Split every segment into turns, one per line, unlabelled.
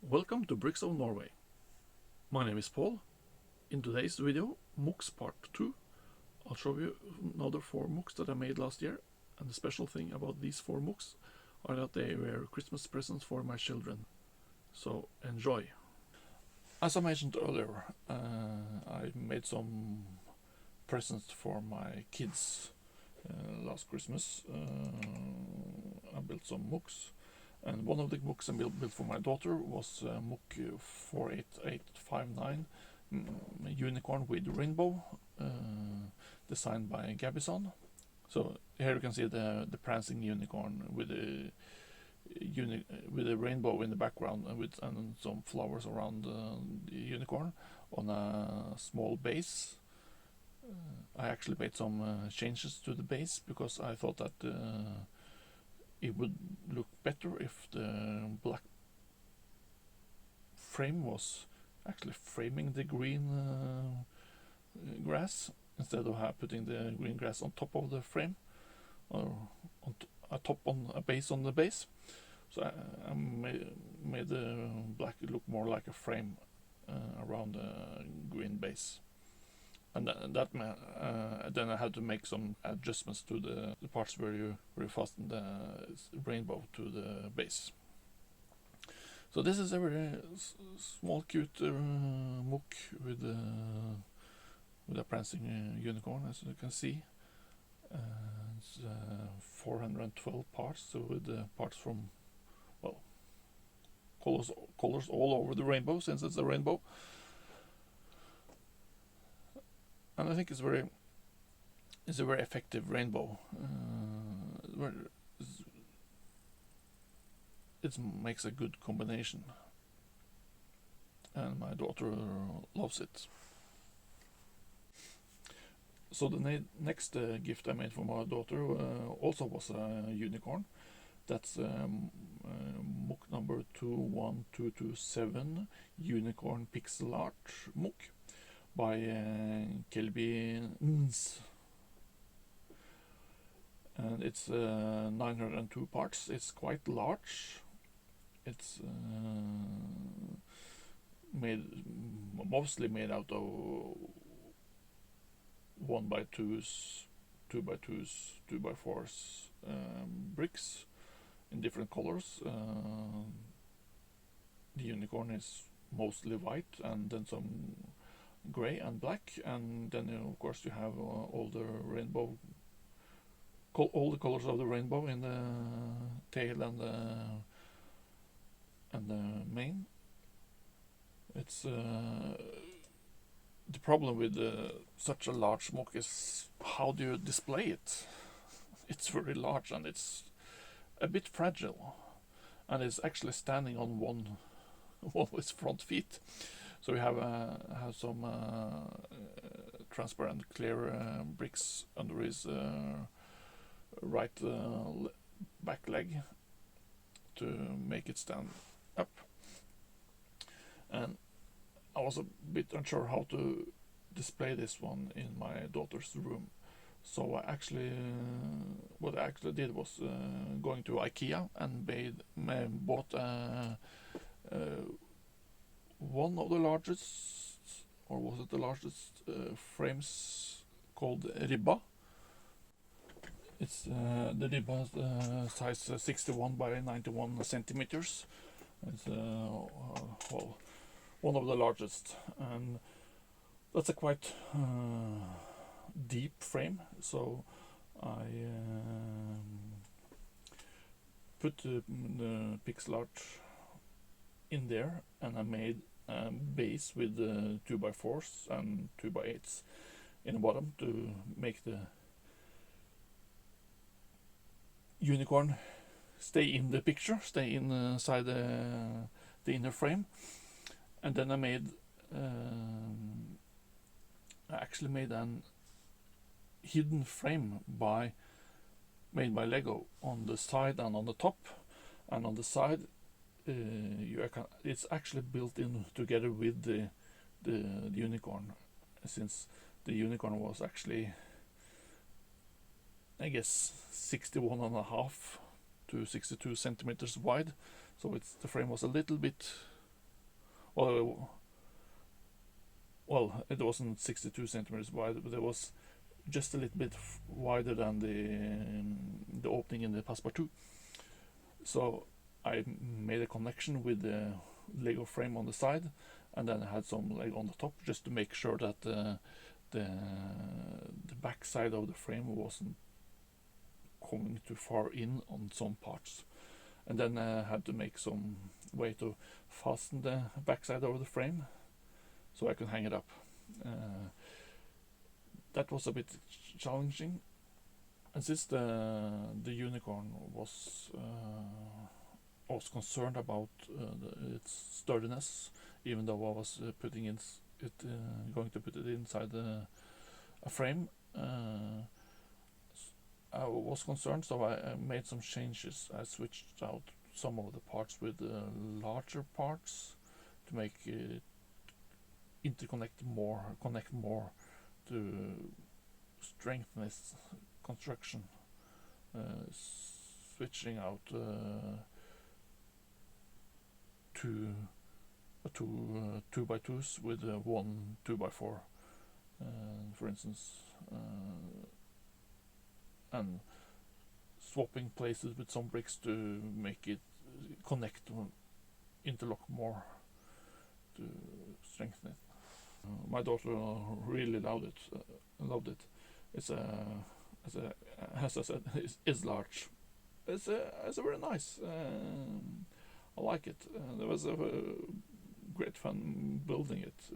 Welcome to Bricks of Norway. My name is Paul. In today's video, MOCs Part 2, I'll show you another 4 MOCs that I made last year, and the special thing about these 4 MOCs are that they were Christmas presents for my children. So enjoy! As I mentioned earlier, I made some presents for my kids last Christmas. I built some MOCs. And one of the MOCs I built for my daughter was MOC 48859 Unicorn with Rainbow, designed by Gabison. So here you can see the prancing unicorn with a rainbow in the background and some flowers around the unicorn on a small base. I actually made some changes to the base because I thought that it would look better if the black frame was actually framing the green grass instead of putting the green grass on top of the frame or on a base on the base. So I made the black look more like a frame around the green base. And then I had to make some adjustments to the parts where you fasten the rainbow to the base. So this is a very small, cute MOC with a prancing unicorn, as you can see. It's 412 parts, so with parts from, well, colors all over the rainbow, since it's a rainbow. And I think it's a very effective rainbow. It makes a good combination, and my daughter loves it. So the next gift I made for my daughter also was a unicorn. That's MOC number 21227 Unicorn Pixel Art MOC by Kelby Nz. And it's 902 parts. It's quite large. It's mostly made out of 1x2s, 2x2s, 2x4s bricks in different colors. The unicorn is mostly white, and then some gray and black, and then of course you have all the rainbow, all the colors of the rainbow in the tail and the mane. It's the problem with such a large MOC is how do you display it? It's very large and it's a bit fragile, and it's actually standing on one of its front feet. So we have some transparent clear bricks under his right back leg to make it stand up. And I was a bit unsure how to display this one in my daughter's room. So I actually, what I actually did was going to IKEA and bought one of the largest, or was it the largest, frames called Ribba. It's the Ribba is size 61 by 91 centimeters. It's well, one of the largest, and that's a quite deep frame. So I put the pixel art in there, and I made a base with 2x4s and 2x8s in the bottom to make the unicorn stay in the picture, stay inside the inner frame. And then I actually made an hidden frame made by Lego on the side and on the top. And on the side it's actually built in together with the unicorn, since the unicorn was actually, I guess, 61.5 to 62 centimeters wide. So the frame was a little bit well, it wasn't 62 centimeters wide, but it was just a little bit wider than the opening in the Passepartout. So I made a connection with the Lego frame on the side, and then I had some Lego on the top, just to make sure that the back side of the frame wasn't coming too far in on some parts. And then I had to make some way to fasten the back side of the frame so I could hang it up. That was a bit challenging, and since the unicorn was concerned about its sturdiness, even though I was going to put it inside a frame. I was concerned, so I made some changes. I switched out some of the parts with larger parts to make it connect more to strengthen its construction. Switching out two 2x2s with one 2x4, for instance, and swapping places with some bricks to make it connect or interlock more to strengthen it. My daughter really loved it. It's as I said, it's large. It's very nice. I like it. There was a great fun building it.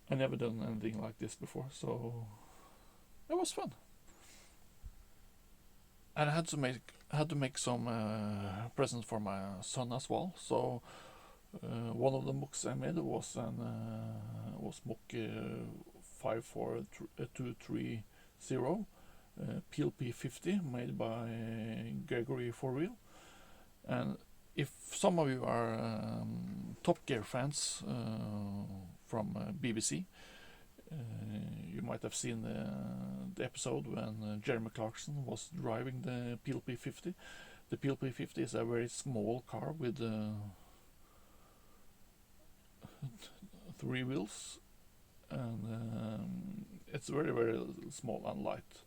I never done anything like this before, so it was fun. And I had to make some presents for my son as well. So one of the MOCs I made was MOC 54230 PLP50, made by Gregory for Real. And if some of you are Top Gear fans from BBC, you might have seen the episode when Jeremy Clarkson was driving the PLP50. The PLP50 is a very small car with 3 wheels, and it's very, very small and light.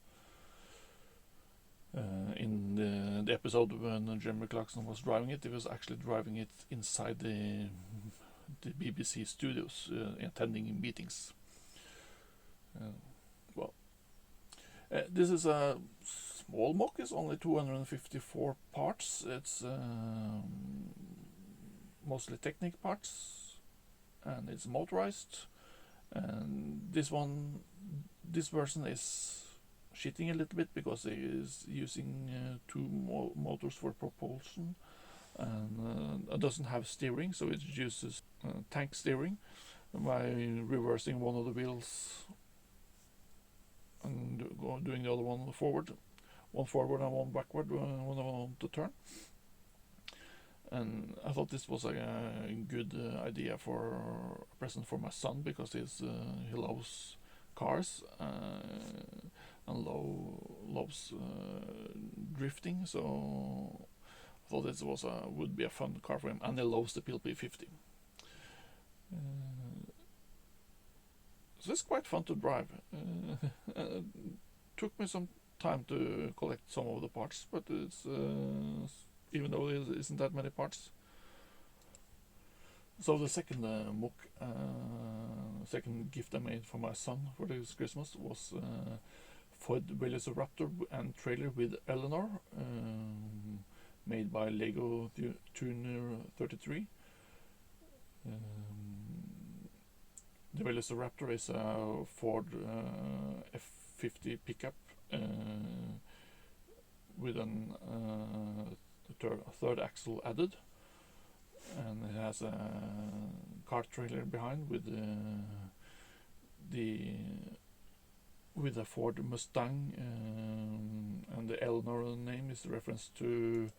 In the episode when Jeremy Clarkson was driving it, he was actually driving it inside the BBC studios, attending meetings. This is a small MOC. It's only 254 parts. It's mostly Technic parts, and it's motorized. And this version is shitting a little bit because it is using 2 motors for propulsion, and it doesn't have steering, so it uses tank steering by reversing one of the wheels and doing the other one forward and one backward when I want to turn. And I thought this was a good idea for a present for my son, because he loves cars and loves drifting, so I thought this would be a fun car for him, and he loves the PLP50. So it's quite fun to drive. It took me some time to collect some of the parts, but it's even though there isn't that many parts. So the second MOC, second gift I made for my son for this Christmas was Ford Velociraptor and trailer with Eleanor, made by Lego Tuner 33. The Velociraptor is a Ford F50 pickup with a third axle added, and it has a car trailer behind with a Ford Mustang, and the Eleanor name is a reference to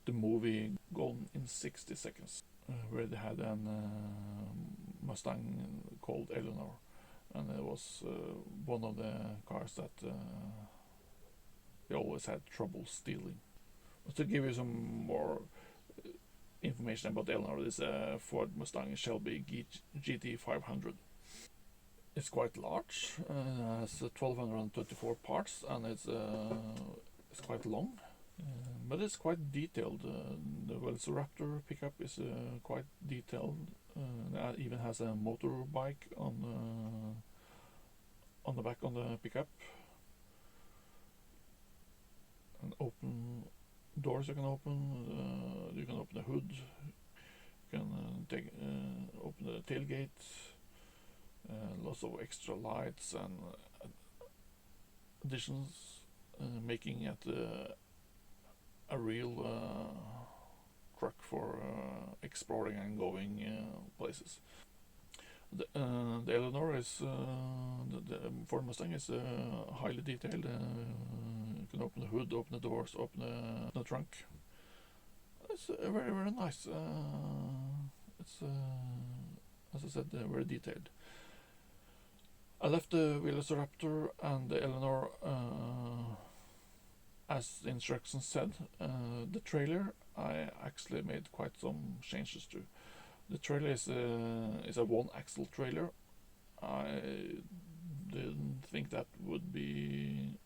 the movie Gone in 60 Seconds, where they had a Mustang called Eleanor, and it was one of the cars that they always had trouble stealing. But to give you some more information about the Eleanor. This Ford Mustang Shelby GT 500. It's quite large. Has 1,224 parts, and it's quite long. But it's quite detailed. The Velociraptor pickup is quite detailed. It even has a motorbike on the back on the pickup. And open doors you can open. You can open the hood. You can open the tailgate. Lots of extra lights and additions, making it a real truck for exploring and going places. The Eleanor is the Ford Mustang is highly detailed. You can open the hood, open the doors, open the trunk. It's very, very nice. It's as I said, very detailed. I left the Velociraptor and the Eleanor as the instructions said. The trailer I actually made quite some changes to. The trailer is a one-axle trailer. I didn't think that would be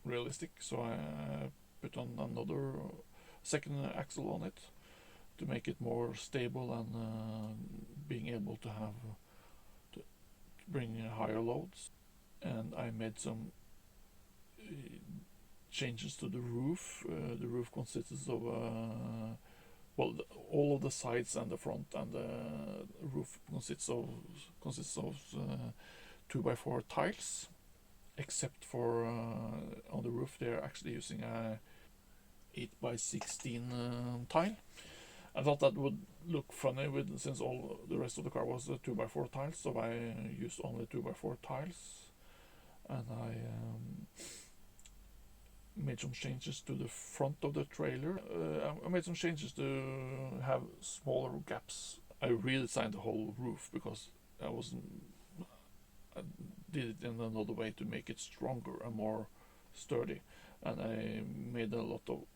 realistic, so I put on another second axle on it to make it more stable and being able to bring higher loads. And I made some changes to the roof. The roof consists of all of the sides and the front, and the roof consists of 2x4 tiles, except for on the roof they're actually using a 8x16 tile. I thought that would look funny since all the rest of the car was 2x4 tiles, so I used only 2x4 tiles, and I made some changes to the front of the trailer. I made some changes to have smaller gaps. I redesigned the whole roof because I did it in another way to make it stronger and more sturdy, and I made a lot of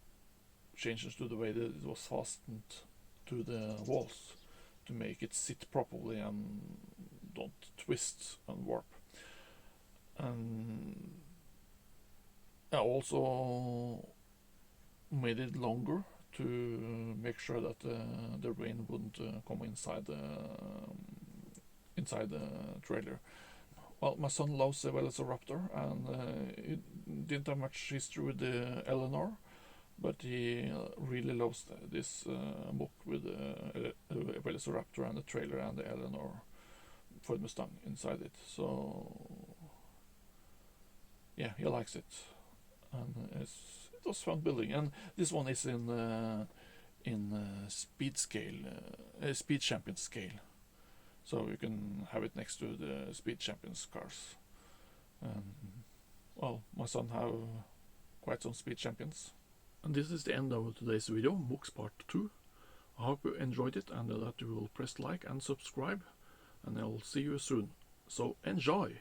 changes to the way that it was fastened to the walls to make it sit properly and don't twist and warp. And I also made it longer to make sure that the rain wouldn't come inside the trailer. Well, my son loves the Velociraptor, and he didn't have much history with the Eleanor, but he really loves this MOC with the Velociraptor and the trailer and the Eleanor Ford Mustang inside it. So yeah, he likes it, and it was fun building. And this one is in speed scale, speed champion scale, so you can have it next to the speed champions cars. Well, my son have quite some speed champions. And this is the end of today's video, MOC part 2. I hope you enjoyed it and that you will press like and subscribe, and I'll see you soon. So enjoy!